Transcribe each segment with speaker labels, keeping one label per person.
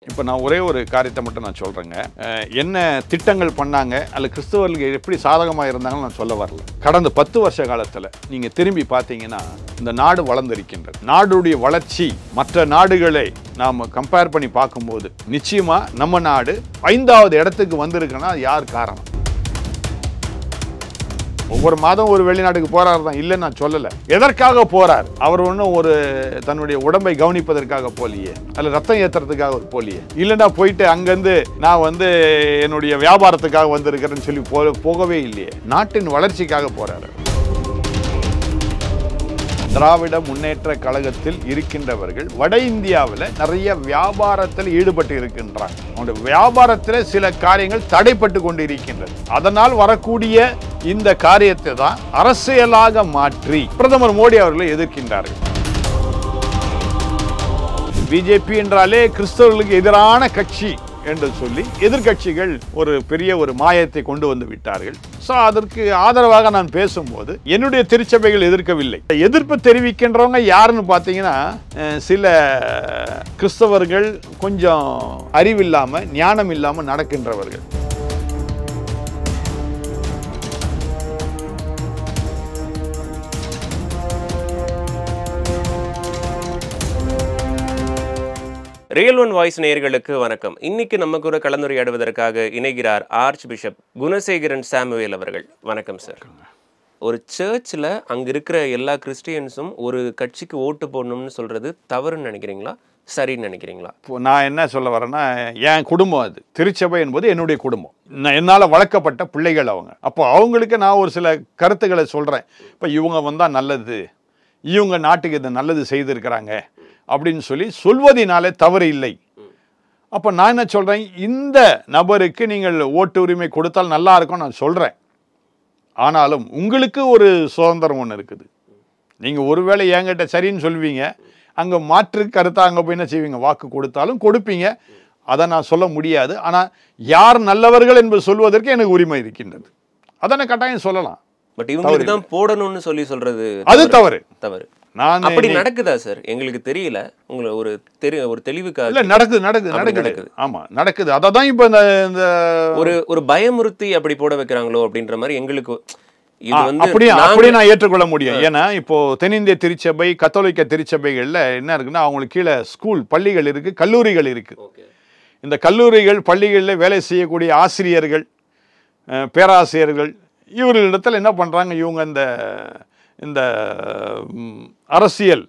Speaker 1: இப்போ நான் ஒரே ஒரு காரியத்தை மட்டும் நான் சொல்கிறேங்க. என்ன திட்டங்கள் பண்ணாங்க அல்ல கிறிஸ்தவர்களுக்கு எப்படி சாதகமாக இருந்தாங்கன்னு நான் சொல்ல வரல. கடந்த 10 வருஷ காலத்தில் நீங்கள் திரும்பி பார்த்தீங்கன்னா இந்த நாடு வளர்ந்திருக்கின்றது. நாடுடைய வளர்ச்சி மற்ற நாடுகளை நாம் கம்பேர் பண்ணி பார்க்கும்போது நிச்சயமாக நம்ம நாடு 5வது இடத்துக்கு வந்திருக்குன்னா யார் காரணம்? ஒவ்வொரு மாதம் ஒரு வெளிநாட்டுக்கு போறாரு தான், இல்லைன்னு நான் சொல்லலை. எதற்காக போறார்? அவர் ஒன்றும் ஒரு தன்னுடைய உடம்பை கவனிப்பதற்காக போலியே, அல்ல ரத்தம் ஏற்றுறதுக்காக போலியே, இல்லைன்னா போயிட்டு அங்கேருந்து நான் என்னுடைய வியாபாரத்துக்காக வந்திருக்கிறேன்னு சொல்லி போகவே இல்லையே. நாட்டின் வளர்ச்சிக்காக போறாரு. திராவிட முன்னேற்ற கழகத்தில் இருக்கின்றவர்கள் வட இந்தியாவில் நிறைய வியாபாரத்தில் ஈடுபட்டு இருக்கின்றாங்க. அவங்களுடைய வியாபாரத்தில் சில காரியங்கள் தடைப்பட்டு கொண்டு இருக்கின்றது. அதனால் வரக்கூடிய இந்த காரியத்தை தான் அரசியலாக மாற்றி பிரதமர் மோடி அவர்களை எதிர்க்கின்றார்கள். பிஜேபி என்றாலே கிறிஸ்தவர்களுக்கு எதிரான கட்சி என்று சொல்லி எதிர்கட்சிகள் ஒரு பெரிய ஒரு மாயத்தை கொண்டு வந்து விட்டார்கள். ஸோ அதற்கு ஆதரவாக நான் பேசும்போது என்னுடைய திருச்சபைகள் எதிர்க்கவில்லை. எதிர்ப்பு தெரிவிக்கின்றவங்க யாருன்னு பார்த்தீங்கன்னா சில கிறிஸ்தவர்கள் கொஞ்சம் அறிவில்லாமல் ஞானம் இல்லாமல் நடக்கின்றவர்கள்.
Speaker 2: ரியல் ஒன் வாய்ஸ் நேயர்களுக்கு வணக்கம். இன்னைக்கு நம்ம கூட கலந்துரையாடுவதற்காக இணைகிறார் ஆர்ச் பிஷப் குணசேகரன் சாமுவேல் அவர்கள். வணக்கம் சார். ஒரு சர்ச்சில் அங்கே இருக்கிற எல்லா கிறிஸ்டியன்ஸும் ஒரு கட்சிக்கு ஓட்டு போடணும்னு சொல்றது தவறுன்னு நினைக்கிறீங்களா, சரின்னு நினைக்கிறீங்களா?
Speaker 1: இப்போ நான் என்ன சொல்ல வரேன்னா, என் குடும்பம் அது, திருச்சபை என்பது என்னுடைய குடும்பம். என்னால் வளர்க்கப்பட்ட பிள்ளைகள் அவங்க. அப்போ அவங்களுக்கு நான் ஒரு சில கருத்துக்களை சொல்கிறேன். இப்போ இவங்க வந்தால் நல்லது, இவங்க நாட்டுக்கு இது நல்லது செய்திருக்கிறாங்க அப்படின்னு சொல்லி சொல்வதனாலே தவறு இல்லை. அப்போ நான் என்ன சொல்கிறேன், இந்த நபருக்கு நீங்கள் ஓட்டு உரிமை கொடுத்தால் நல்லா இருக்கும் நான் சொல்கிறேன். ஆனாலும் உங்களுக்கு ஒரு சுதந்திரம் ஒன்று இருக்குது. நீங்கள் ஒருவேளை என்கிட்ட சரின்னு சொல்வீங்க, அங்கே மாற்று கருத்தாக அங்கே போய் என்ன செய்வீங்க, வாக்கு கொடுத்தாலும் கொடுப்பீங்க. அதை நான் சொல்ல முடியாது. ஆனால் யார் நல்லவர்கள் என்பது சொல்வதற்கு எனக்கு உரிமை இருக்கின்றது. அதை நான் கட்டாயம் சொல்லலாம்.
Speaker 2: பட் இவங்களுக்கு தான் போடணும்னு சொல்றது
Speaker 1: அது தவறு.
Speaker 2: தவறு அப்படி நடக்குதா சார்? எங்களுக்கு தெரியல. உங்களுக்கு ஒரு தெளிவுக்காக
Speaker 1: இல்ல, நடக்குது. ஆமா, நடக்குது. அதான் இப்ப இந்த
Speaker 2: ஒரு பயமுறுத்தி அப்படி போட வைக்கிறாங்களோ அப்படின்ற மாதிரி எங்களுக்கு
Speaker 1: அப்படியே நான் ஏற்றுக்கொள்ள முடியும். ஏன்னா இப்போ தென்னிந்திய திருச்சபை, கத்தோலிக்க திருச்சபைகள்ல என்ன இருக்குன்னா, அவங்களுக்கு கீழே ஸ்கூல் பள்ளிகள் இருக்கு, கல்லூரிகள் இருக்கு. இந்த கல்லூரிகள் பள்ளிகளில் வேலை செய்யக்கூடிய ஆசிரியர்கள், பேராசிரியர்கள், இவர்களிடத்தில் என்ன பண்றாங்க, இவங்க இந்த அரசியல்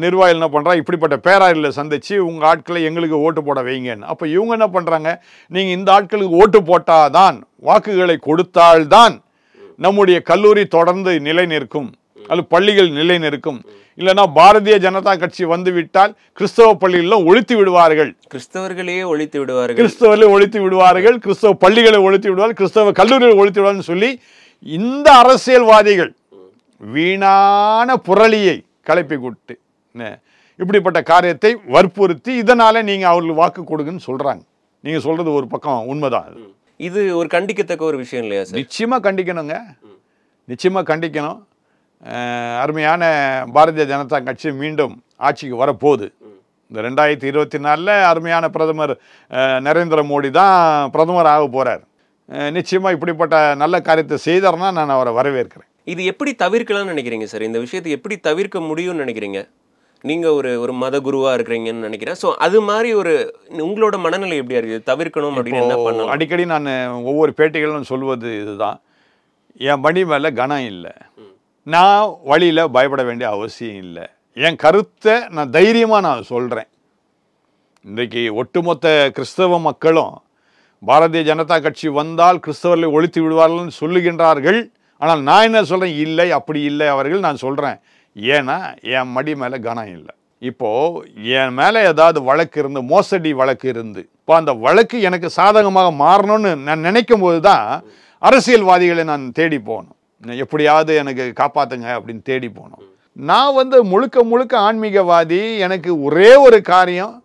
Speaker 1: நிர்வாகிகள் என்ன பண்ணுறா, இப்படிப்பட்ட பேராயர்களை சந்திச்சு உங்கள் ஆட்களை எங்களுக்கு ஓட்டு போட வைங்கன்னு. அப்போ இவங்க என்ன பண்ணுறாங்க, நீங்கள் இந்த ஆட்களுக்கு ஓட்டு போட்டாதான், வாக்குகளை கொடுத்தால்தான் நம்முடைய கல்லூரி தொடர்ந்து நிலை நிற்கும், அல்லது பள்ளிகள் நிலை நிற்கும். இல்லைன்னா பாரதிய ஜனதா கட்சி வந்து விட்டால் கிறிஸ்தவ பள்ளிகளில் ஒழித்து விடுவார்கள்,
Speaker 2: கிறிஸ்தவர்களையே ஒழித்து விடுவார்கள்,
Speaker 1: கிறிஸ்தவ பள்ளிகளை ஒழித்து விடுவார்கள், கிறிஸ்தவ கல்லூரிகளை ஒழித்து விடுவார்கள் சொல்லி இந்த அரசியல்வாதிகள் வீணான புரளியை கலப்பி கொடுத்து இப்படிப்பட்ட காரியத்தை வற்புறுத்தி இதனால நீங்க அவர்களுக்கு வாக்கு கொடுங்கன்னு சொல்றாங்க. நீங்க சொல்றது ஒரு பக்கம் உண்மைதான்.
Speaker 2: இது ஒரு கண்டிக்கத்தக்க ஒரு விஷயம் இல்லையா சார்?
Speaker 1: நிச்சயமா கண்டிக்கணுங்க, நிச்சயமா கண்டிக்கணும். அருமையான பாரதிய ஜனதா கட்சி மீண்டும் ஆட்சிக்கு வரப்போகுது. இந்த 2024 அருமையான பிரதமர் நரேந்திர மோடி தான் பிரதமர் ஆக போறார். நிச்சயமா இப்படிப்பட்ட நல்ல காரியத்தை செய்தார்னா நான் அவரை வரவேற்கிறேன்.
Speaker 2: இது எப்படி தவிர்க்கலாம்னு நினைக்கிறீங்க சார்? இந்த விஷயத்தை எப்படி தவிர்க்க முடியும்னு நினைக்கிறீங்க? நீங்க ஒரு மத குருவா இருக்கிறீங்கன்னு நினைக்கிறேன். ஸோ அது மாதிரி உங்களோட மனநிலை எப்படியா இருக்குது, தவிர்க்கணும் அப்படின்னு என்ன பண்ணணும்?
Speaker 1: அடிக்கடி நான் ஒவ்வொரு பேட்டிகளும் சொல்வது இதுதான், என் மடி மேல கனம் இல்லை, நான் வழியில பயப்பட வேண்டிய அவசியம் இல்லை, என் கருத்தை நான் தைரியமா நான் சொல்றேன். இன்றைக்கு ஒட்டுமொத்த கிறிஸ்தவ மக்களும் பாரதிய ஜனதா கட்சி வந்தால் கிறிஸ்தவர்களை ஒழித்து விடுவார்கள் சொல்லுகின்றார்கள். ஆனால் நான் என்ன சொல்றேன், இல்லை, அப்படி இல்லை அவர்கள், நான் சொல்றேன். ஏன்னா என் மடி மேல கனம் இல்லை. இப்போ என் மேல ஏதாவது வழக்கு இருந்து, மோசடி வழக்கு இருந்து, இப்போ அந்த வழக்கு எனக்கு சாதகமாக மாறணும்னு நான் நினைக்கும் போதுதான் அரசியல்வாதிகளை நான் தேடி போகணும், எப்படியாவது எனக்கு காப்பாத்துங்க அப்படின்னு தேடி போகணும். நான் முழுக்க ஆன்மீகவாதி. எனக்கு ஒரே ஒரு காரியம்,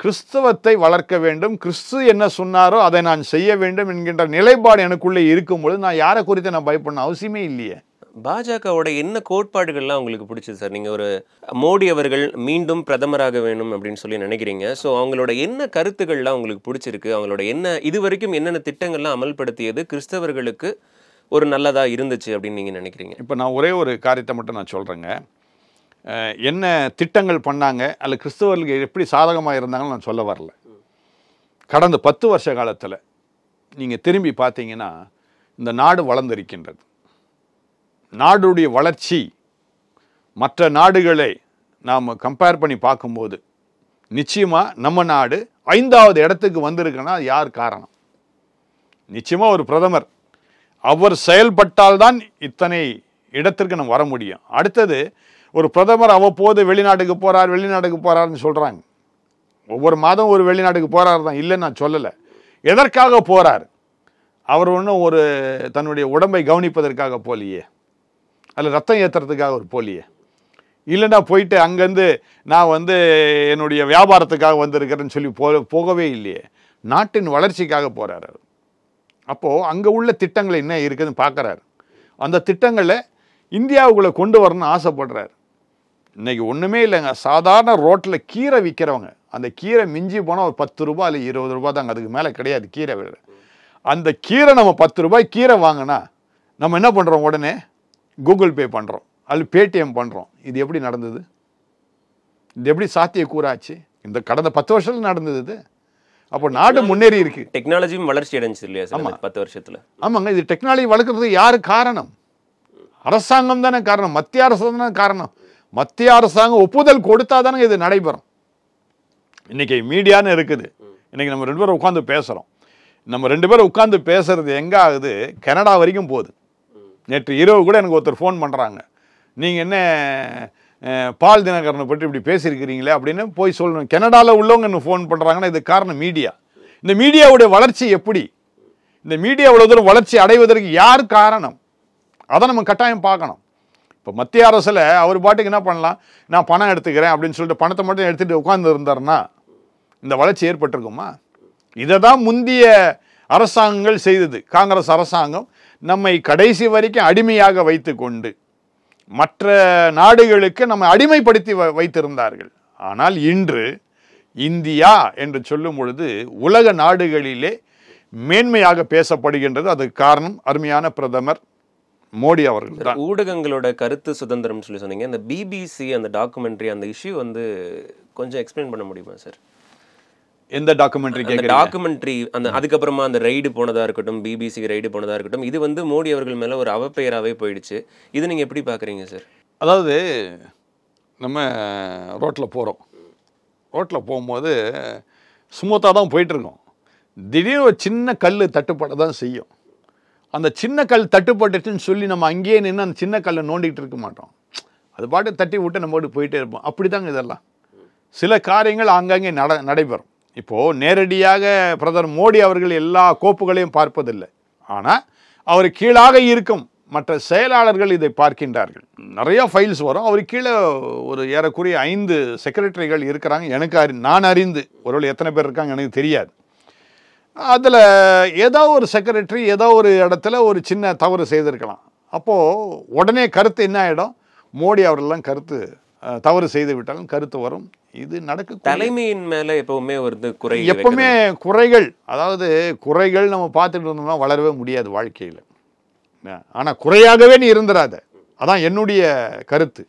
Speaker 1: கிறிஸ்தவத்தை வளர்க்க வேண்டும், கிறிஸ்து என்ன சொன்னாரோ அதை நான் செய்ய வேண்டும் என்கின்ற நிலைப்பாடு எனக்குள்ளே இருக்கும்பொழுது நான் யாரை குறித்து நான் பயப்படணும் அவசியமே இல்லையே.
Speaker 2: பாஜகவோட என்ன கோட்பாடுகள்லாம் உங்களுக்கு பிடிச்சது சார்? நீங்கள் ஒரு மோடி அவர்கள் மீண்டும் பிரதமராக வேணும் அப்படின்னு சொல்லி நினைக்கிறீங்க. ஸோ அவங்களோட என்ன கருத்துக்கள்லாம் உங்களுக்கு பிடிச்சிருக்கு? அவங்களோட என்ன இது வரைக்கும் என்னென்ன திட்டங்கள்லாம் அமல்படுத்தியது கிறிஸ்தவர்களுக்கு ஒரு நல்லதாக இருந்துச்சு அப்படின்னு நீங்கள் நினைக்கிறீங்க?
Speaker 1: இப்போ நான் ஒரே ஒரு காரியத்தை மட்டும் நான் சொல்கிறேங்க. என்ன திட்டங்கள் பண்ணாங்க, அல்ல கிறிஸ்தவர்களுக்கு எப்படி சாதகமாக இருந்தாங்கன்னு நான் சொல்ல வரல. கடந்த 10 வருஷ காலத்தில் நீங்கள் திரும்பி பார்த்தீங்கன்னா இந்த நாடு வளர்ந்திருக்கின்றது. நாடுடைய வளர்ச்சி மற்ற நாடுகளை நாம் கம்பேர் பண்ணி பார்க்கும்போது நிச்சயமாக நம்ம நாடு 5வது இடத்துக்கு வந்திருக்குன்னா அது யார் காரணம்? நிச்சயமாக ஒரு பிரதமர். அவர் செயல்பட்டால்தான் இத்தனை இடத்திற்கு நம்ம வர முடியும். அடுத்தது, ஒரு பிரதமர் அவ்வப்போது வெளிநாட்டுக்கு போகிறாருன்னு சொல்கிறாங்க. ஒவ்வொரு மாதம் ஒரு வெளிநாட்டுக்கு போகிறாரு தான், இல்லைன்னு நான் சொல்லலை. எதற்காக போகிறார்? அவர் ஒன்றும் ஒரு தன்னுடைய உடம்பை கவனிப்பதற்காக போலியே, அல்ல ரத்தம் ஏற்றுறதுக்காக ஒரு போலியே, இல்லைன்னா போயிட்டு அங்கேருந்து நான் என்னுடைய வியாபாரத்துக்காக வந்திருக்கிறேன்னு சொல்லி போகவே இல்லையே. நாட்டின் வளர்ச்சிக்காக போகிறாரு. அப்போது அங்கே உள்ள திட்டங்கள் என்ன இருக்குதுன்னு பார்க்குறாரு. அந்த திட்டங்களை இந்தியாவுக்குள்ளே கொண்டு வரணும்னு ஆசைப்படுறாரு. இன்றைக்கி ஒன்றுமே இல்லைங்க. சாதாரண ரோட்டில் கீரை விற்கிறவங்க, அந்த கீரை மிஞ்சி போனால் ஒரு 10 ரூபாய் இல்லை 20 ரூபா தாங்க, அதுக்கு மேலே கிடையாது கீரை விலை. அந்த கீரை நம்ம 10 ரூபாய் கீரை வாங்கினா நம்ம என்ன பண்ணுறோம்? உடனே கூகுள் பே பண்ணுறோம், அல்லது பேடிஎம் பண்ணுறோம். இது எப்படி நடந்தது? இது எப்படி சாத்தியக்கூறாச்சு? இந்த கடந்த 10 வருஷத்துல நடந்தது இது. அப்போ நாடு முன்னேறி இருக்கு.
Speaker 2: டெக்னாலஜியும் வளர்ச்சி அடைஞ்சு இல்லையா சார் 10 வருஷத்தில்? ஆமாங்க.
Speaker 1: இது டெக்னாலஜி வளர்க்குறது யாரு காரணம்? அரசாங்கம் தானே காரணம், மத்திய அரசாங்கம் தானே காரணம். மத்திய அரசாங்கம் ஒப்புதல் கொடுத்தா தானே இது நடைபெறும். இன்னைக்கு மீடியான்னு இருக்குது. இன்னைக்கு நம்ம 2 பேரும் உட்காந்து பேசுகிறோம். நம்ம 2 பேரும் உட்காந்து பேசுறது எங்கே ஆகுது? கனடா வரைக்கும் போகுது. நேற்று இரவு கூட எனக்கு ஒருத்தர் ஃபோன் பண்ணுறாங்க, நீங்கள் என்ன பால் தினகரனை பற்றி இப்படி பேசியிருக்கிறீங்களே அப்படின்னு போய் சொல்லணும். கனடாவில் உள்ளவங்க என்ன ஃபோன் பண்ணுறாங்கன்னா இது காரணம் மீடியா. இந்த மீடியாவுடைய வளர்ச்சி எப்படி? இந்த மீடியா இவ்வளோ தூரம் வளர்ச்சி அடைவதற்கு யார் காரணம்? அதை நம்ம கட்டாயம் பார்க்கணும். இப்போ மத்திய அரசில் அவர் பாட்டுக்கு என்ன பண்ணலாம், நான் பணம் எடுத்துக்கிறேன் அப்படின்னு சொல்லிட்டு பணத்தை மட்டும் எடுத்துகிட்டு உட்கார்ந்து இருந்தாருன்னா இந்த வளர்ச்சி ஏற்பட்டிருக்குமா? இதை தான் முந்தைய அரசாங்கங்கள் செய்தது. காங்கிரஸ் அரசாங்கம் நம்மை கடைசி வரைக்கும் அடிமையாக வைத்து கொண்டு மற்ற நாடுகளுக்கு நம்ம அடிமைப்படுத்தி வைத்திருந்தார்கள். ஆனால் இன்று இந்தியா என்று சொல்லும் பொழுது உலக நாடுகளிலே மேன்மையாக பேசப்படுகின்றது. அதுக்கு காரணம் அருமையான பிரதமர் மோடி அவர்கள் தான்.
Speaker 2: ஊடகங்களோட கருத்து சுதந்திரம் சொல்லி சொன்னீங்க. இந்த பிபிசி அந்த டாக்குமெண்ட்ரி, அந்த இஷ்யூ கொஞ்சம் எக்ஸ்பிளைன் பண்ண முடியுமா சார்?
Speaker 1: எந்த டாக்குமெண்ட்ரி கேக்குறீங்க?
Speaker 2: டாக்குமெண்ட்ரி அதுக்கப்புறமா அந்த ரைடு போனதா இருக்கட்டும், பிபிசி ரைடு போனதா இருக்கட்டும், இது மோடி அவர்கள் மேல ஒரு அவப்பெயராகவே போயிடுச்சு. இது நீங்க எப்படி பாக்குறீங்க சார்?
Speaker 1: அதாவது நம்ம ரோட்டில் போகிறோம். ரோட்டில் போகும்போது ஸ்மூத்தாக தான் போயிட்டுருக்கோம். திடீர்னு ஒரு சின்ன கல் தட்டுப்பட தான் செய்யும். அந்த சின்ன கல் தட்டுப்பட்டுச்சுன்னு சொல்லி நம்ம அங்கேயே நின்று அந்த சின்ன கல்லை நோண்டிகிட்டு இருக்க மாட்டோம். அது பாட்டு தட்டி விட்டு நம்ம போட்டு போயிட்டே இருப்போம். அப்படி தாங்க இதெல்லாம். சில காரியங்கள் ஆங்காங்கே நடைபெறும். இப்போது நேரடியாக பிரதமர் மோடி அவர்கள் எல்லா கோப்புகளையும் பார்ப்பதில்லை. ஆனால் அவர் கீழாக இருக்கும் மற்ற செயலாளர்கள் இதை பார்க்கின்றார்கள். நிறையா ஃபைல்ஸ் வரும். அவர் கீழே ஒரு ஏறக்குறைய 5 செக்ரட்டரிகள் இருக்கிறாங்க. நான் அறிந்து, ஒருவேளை எத்தனை பேர் இருக்காங்க எனக்கு தெரியாது. அதில் ஏதோ ஒரு செக்ரட்டரி ஏதோ ஒரு இடத்துல ஒரு சின்ன தவறு செய்திருக்கலாம். அப்போது உடனே கருத்து என்ன ஆகிடும்? மோடி அவர்கள்லாம் கருத்து தவறு செய்து விட்டாலும் கருத்து வரும். இது நடக்கு.
Speaker 2: தலைமையின் மேலே எப்பவுமே குறை,
Speaker 1: எப்பவுமே குறைகள். அதாவது குறைகள் நம்ம பார்த்துட்டு இருந்தோம்னா வளரவே முடியாது வாழ்க்கையில். ஆனால் குறையாகவே நீ இருந்துடாத, அதான் என்னுடைய கருத்து.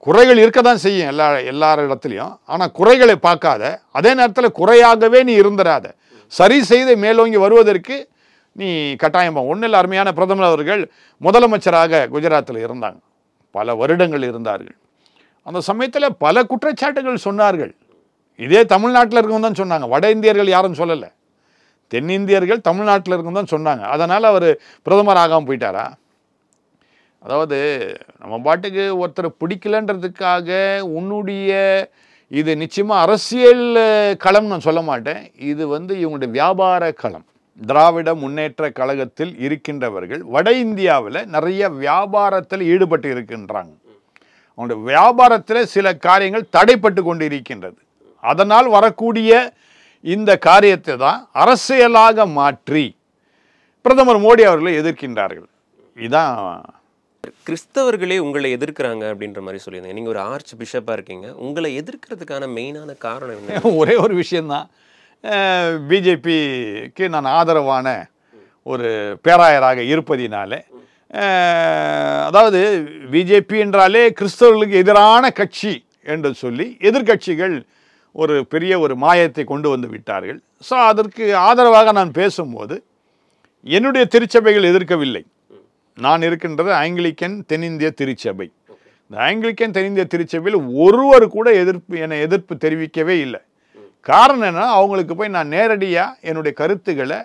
Speaker 1: குறைகள் இருக்க தான் செய்யும் எல்லார் இடத்துலையும். ஆனால் குறைகளை பார்க்காத, அதே நேரத்தில் குறையாகவே நீ இருந்துடாத. சரி செய்து மேலோங்கி வருவதற்கு நீ கட்டாயம். ஒன்றும் இல்லை, அருமையான பிரதமர் அவர்கள் முதலமைச்சராக குஜராத்தில் இருந்தாங்க. பல வருடங்கள் இருந்தார்கள். அந்த சமயத்தில் பல குற்றச்சாட்டுகள் சொன்னார்கள். இதே தமிழ்நாட்டில் இருக்கவங்க தான் சொன்னாங்க. வட இந்தியர்கள் யாரும் சொல்லலை. தென்னிந்தியர்கள் தமிழ்நாட்டில் இருக்கவங்க தான் சொன்னாங்க. அதனால் அவர் பிரதமர் ஆகாமல் போயிட்டாரா? அதாவது நம்ம பாட்டுக்கு ஒருத்தர் பிடிக்கலன்றதுக்காக உன்னுடைய இது நிச்சயமாக அரசியல் களம் நான் சொல்ல மாட்டேன். இது இவங்களுடைய வியாபார களம். திராவிட முன்னேற்ற கழகத்தில் இருக்கின்றவர்கள் வட இந்தியாவில் நிறைய வியாபாரத்தில் ஈடுபட்டு இருக்கின்றாங்க. அவங்களுடைய வியாபாரத்தில் சில காரியங்கள் தடைப்பட்டு கொண்டு இருக்கின்றது. அதனால் வரக்கூடிய இந்த காரியத்தை தான் அரசியலாக மாற்றி பிரதமர் மோடி அவர்களை எதிர்க்கின்றார்கள். இதுதான்
Speaker 2: கிறிஸ்தவர்களே உங்களை எதிர்க்கிறாங்க அப்படின்ற மாதிரி சொல்லியிருந்தீங்க. நீங்கள் ஒரு ஆர்ச் பிஷப்பாக இருக்கீங்க, உங்களை எதிர்க்கிறதுக்கான மெயினான காரணம் என்ன?
Speaker 1: ஒரே ஒரு விஷயந்தான், பிஜேபிக்கு நான் ஆதரவான ஒரு பேராயராக இருப்பதினாலே, அதாவது பிஜேபி என்றாலே கிறிஸ்தவர்களுக்கு எதிரான கட்சி என்று சொல்லி எதிர்கட்சிகள் ஒரு பெரிய ஒரு மாயத்தை கொண்டு வந்து விட்டார்கள். ஸோ அதற்கு ஆதரவாக நான் பேசும்போது என்னுடைய திருச்சபைகள் எதிர்க்கவில்லை. நான் இருக்கின்றது ஆங்கிலிக்கன் தென்னிந்திய திருச்சபை. இந்த ஆங்கிலிக்கன் தென்னிந்திய திருச்சபையில் ஒருவர் கூட என்னை எதிர்ப்பு தெரிவிக்கவே இல்லை. காரணம் என்ன, அவங்களுக்கு போய் நான் நேரடியாக என்னுடைய கருத்துக்களை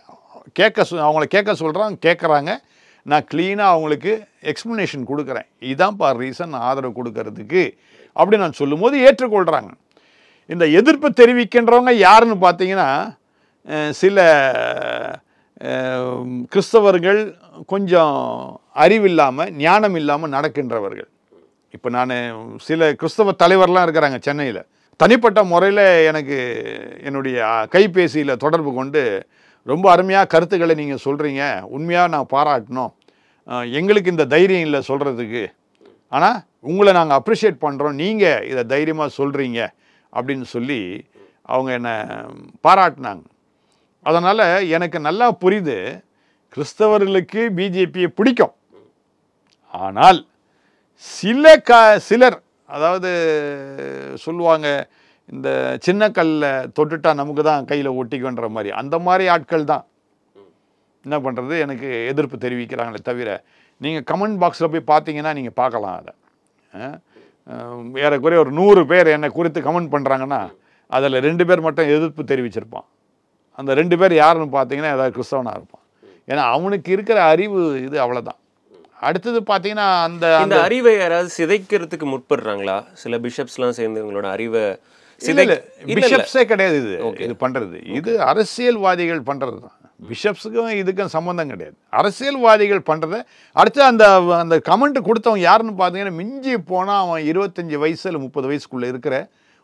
Speaker 1: அவங்கள கேட்குறாங்க, நான் க்ளீனாக அவங்களுக்கு எக்ஸ்ப்ளனேஷன் கொடுக்குறேன். இதுதான்ப்பா ரீசன் நான் ஆதரவு கொடுக்கறதுக்கு அப்படி நான் சொல்லும்போது ஏற்றுக்கொள்கிறாங்க. இந்த எதிர்ப்பு தெரிவிக்கின்றவங்க யாருன்னு பார்த்தீங்கன்னா, சில கிறிஸ்தவர்கள் கொஞ்சம் அறிவில்லாமல் ஞானம் இல்லாமல் நடக்கின்றவர்கள். இப்போ நான் சில கிறிஸ்தவ தலைவர்லாம் இருக்கிறாங்க சென்னையில், தனிப்பட்ட முறையில் எனக்கு என்னுடைய கைபேசியில் தொடர்பு கொண்டு ரொம்ப அருமையாக கருத்துக்களை நீங்கள் சொல்கிறீங்க, உண்மையாக நான் பாராட்டணும், எங்களுக்கு இந்த தைரியம் இல்லை சொல்கிறதுக்கு, ஆனால் உங்களை நாங்கள் அப்ரிஷியேட் பண்ணுறோம், நீங்கள் இதை தைரியமாக சொல்கிறீங்க அப்படின்னு சொல்லி அவங்க என்னை பாராட்டினாங்க. அதனால் எனக்கு நல்லா புரியுது, கிறிஸ்தவர்களுக்கு பிஜேபியை பிடிக்கும். ஆனால் சிலர் அதாவது சொல்லுவாங்க, இந்த சின்ன கல்லில் தொட்டுட்டா நமக்கு தான் கையில் ஒட்டிக்குன்ற மாதிரி, அந்த மாதிரி ஆட்கள் தான் என்ன பண்ணுறது எனக்கு எதிர்ப்பு தெரிவிக்கிறாங்களே தவிர, நீங்கள் கமெண்ட் பாக்ஸில் போய் பார்த்தீங்கன்னா நீங்கள் பார்க்கலாம். அதை ஏறக்குறைய ஒரு 100 பேர் என்னை குறித்து கமெண்ட் பண்ணுறாங்கன்னா அதில் 2 பேர் மட்டும் எதிர்ப்பு தெரிவிச்சிருப்பான். அந்த 2 பேர் யாருன்னு பார்த்தீங்கன்னா ஏதாவது கிறிஸ்தவனாக இருப்பான். ஏன்னா அவனுக்கு இருக்கிற அறிவு இது அவ்வளோதான். அடுத்தது பார்த்தீங்கன்னா அந்த
Speaker 2: அறிவை யாராவது சிதைக்கிறதுக்கு முற்படுறாங்களா? சில பிஷப்ஸ்லாம் சேர்ந்து உங்களோட அறிவை
Speaker 1: பிஷப்ஸே கிடையாது இது பண்ணுறது, இது அரசியல்வாதிகள் பண்ணுறது தான். பிஷப்ஸுக்கும் இதுக்கும் சம்மந்தம் கிடையாது, அரசியல்வாதிகள் பண்ணுறத. அடுத்து அந்த கமெண்ட் கொடுத்தவன் யாருன்னு பார்த்தீங்கன்னா, மிஞ்சி போனால் அவன் 25 வயசு இல்லை 30 வயசுக்குள்ளே இருக்கிற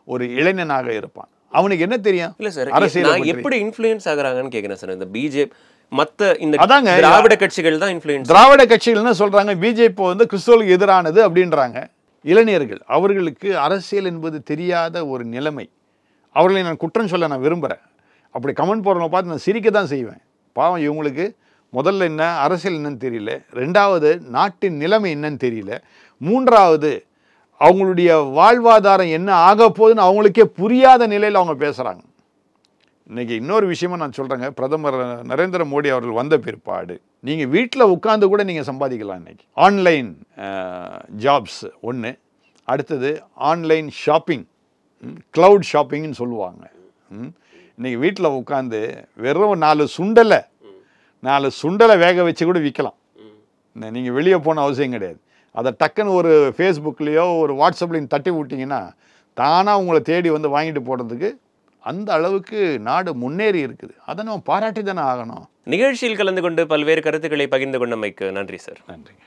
Speaker 1: ஒரு இளைஞனாக இருப்பான். அவனுக்கு என்ன தெரியும்?
Speaker 2: இல்லை சார், அரசியல் எப்படி இன்ஃப்ளூயன்ஸ் ஆகுறாங்கன்னு கேட்குறேன் சார். இந்த பிஜேபி மற்ற இந்த திராவிட கட்சிகள் தான் இன்ஃப்ளூயன்ஸ்.
Speaker 1: திராவிட கட்சிகள்னு சொல்கிறாங்க, பிஜேபி வந்து கிறிஸ்தவர்களுக்கு எதிரானது அப்படின்றாங்க. இளைஞர்கள், அவர்களுக்கு அரசியல் என்பது தெரியாத ஒரு நிலைமை. அவர்களை நான் குற்றம் சொல்ல நான் விரும்புகிறேன். அப்படி கமெண்ட் போடுறவங்க பார்த்து நான் சிரிக்க தான் செய்வேன். பாவம், இவங்களுக்கு முதல்ல என்ன அரசியல் என்னன்னு தெரியல, 2வது நாட்டின் நிலைமை என்னன்னு தெரியல, 3வது அவங்களுடைய வாழ்வாதாரம் என்ன ஆக போகுதுன்னு அவங்களுக்கே புரியாத நிலையில் அவங்க பேசுகிறாங்க. இன்றைக்கி இன்னொரு விஷயமா நான் சொல்கிறேங்க, பிரதமர் நரேந்திர மோடி அவர்கள் வந்த பிற்பாடு நீங்கள் வீட்டில் உட்காந்து கூட நீங்கள் சம்பாதிக்கலாம். இன்றைக்கி ஆன்லைன் ஜாப்ஸ் ஒன்று, அடுத்தது ஆன்லைன் ஷாப்பிங், க்ளவுட் ஷாப்பிங்னு சொல்லுவாங்க. இன்றைக்கி வீட்டில் உட்காந்து வெறும் 4 சுண்டலை வேக வச்சு கூட விற்கலாம். நீங்கள் வெளியே போன அவசியம் கிடையாது. அதை டக்குன்னு ஒரு ஃபேஸ்புக்லேயோ ஒரு வாட்ஸ்அப்லையும் தட்டி விட்டிங்கன்னா தானாக உங்களை தேடி வந்து வாங்கிட்டு போகிறதுக்கு அந்த அளவுக்கு நாடு முன்னேறி இருக்குது. அதை நம்ம பாராட்டி தானே ஆகணும்.
Speaker 2: நிகழ்ச்சியில் கலந்து கொண்டு பல்வேறு கருத்துக்களை பகிர்ந்து கொண்டமைக்கு நன்றி சார்.
Speaker 1: நன்றிங்க.